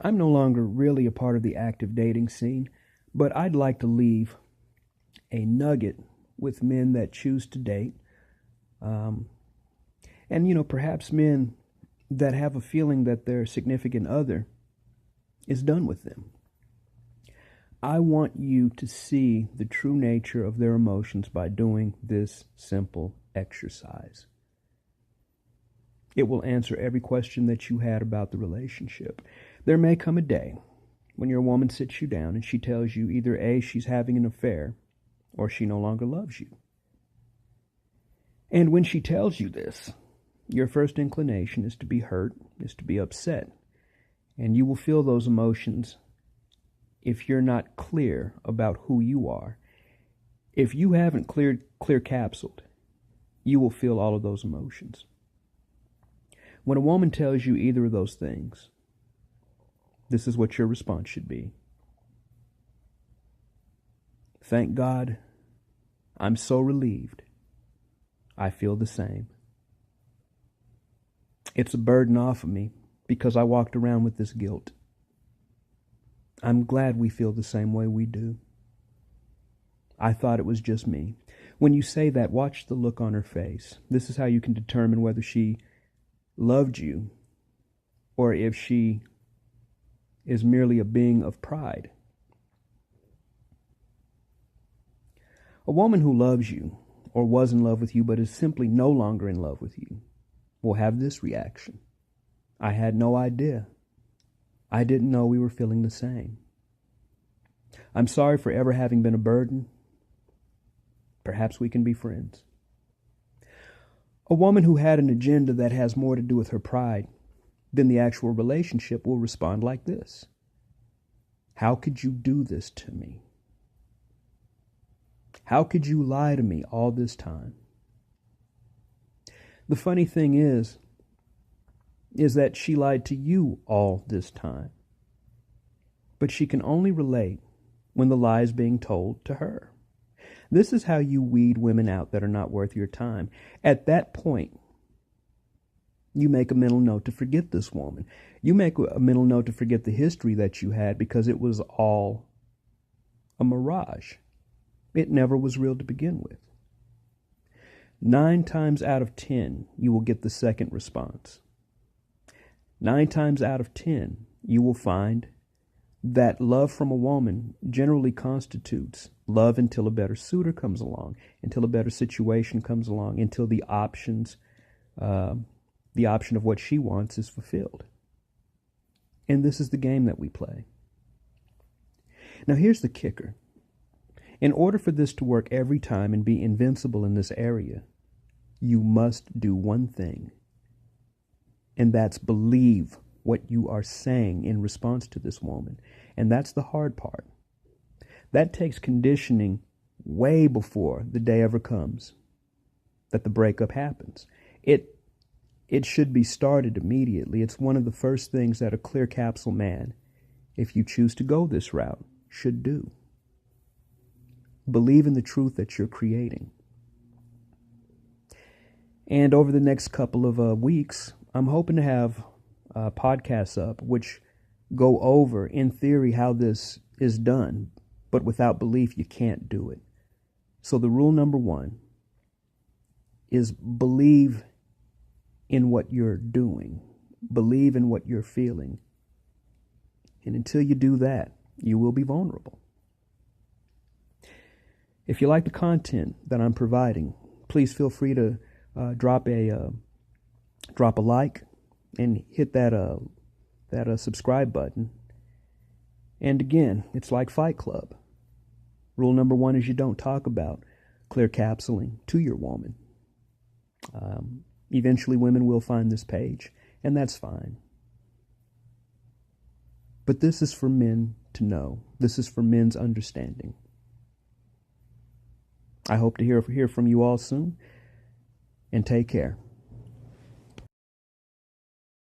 I'm no longer really a part of the active dating scene, but I'd like to leave a nugget with men that choose to date. Um, and, perhaps men that have a feeling that their significant other is done with them. I want you to see the true nature of their emotions by doing this simple exercise. It will answer every question that you had about the relationship. There may come a day when your woman sits you down and she tells you either A, she's having an affair, or she no longer loves you. And when she tells you this, your first inclination is to be hurt, is to be upset. And you will feel those emotions if you're not clear about who you are. If you haven't clear capsuled, you will feel all of those emotions. When a woman tells you either of those things, this is what your response should be. Thank God, I'm so relieved. I feel the same. It's a burden off of me because I walked around with this guilt. I'm glad we feel the same way we do. I thought it was just me. When you say that, watch the look on her face. This is how you can determine whether she loved you or if she is merely a being of pride. A woman who loves you or was in love with you but is simply no longer in love with you will have this reaction. I had no idea. I didn't know we were feeling the same. I'm sorry for ever having been a burden. Perhaps we can be friends. A woman who had an agenda that has more to do with her pride than the actual relationship will respond like this. How could you do this to me? How could you lie to me all this time? The funny thing is that she lied to you all this time. But she can only relate when the lie is being told to her. This is how you weed women out that are not worth your time. At that point, you make a mental note to forget this woman. You make a mental note to forget the history that you had because it was all a mirage. It never was real to begin with. 9 times out of 10, you will get the second response. 9 times out of 10, you will find that love from a woman generally constitutes love until a better suitor comes along, until a better situation comes along, until the option of what she wants is fulfilled. And this is the game that we play. Now here's the kicker. In order for this to work every time and be invincible in this area, you must do one thing, and that's believe what you are saying in response to this woman. And that's the hard part. That takes conditioning way before the day ever comes that the breakup happens. It should be started immediately. It's one of the first things that a clear capsule man, if you choose to go this route, should do. Believe in the truth that you're creating. And over the next couple of weeks, I'm hoping to have podcasts up which go over, in theory, how this is done. But without belief, you can't do it. So the rule number 1 is believe in what you're doing. Believe in what you're feeling. And until you do that, you will be vulnerable. If you like the content that I'm providing, please feel free to drop a like and hit that subscribe button. And again, it's like Fight Club. Rule number 1 is you don't talk about clear capsuling to your woman. Eventually women will find this page, and that's fine. But this is for men to know. This is for men's understanding. I hope to hear from you all soon, and take care.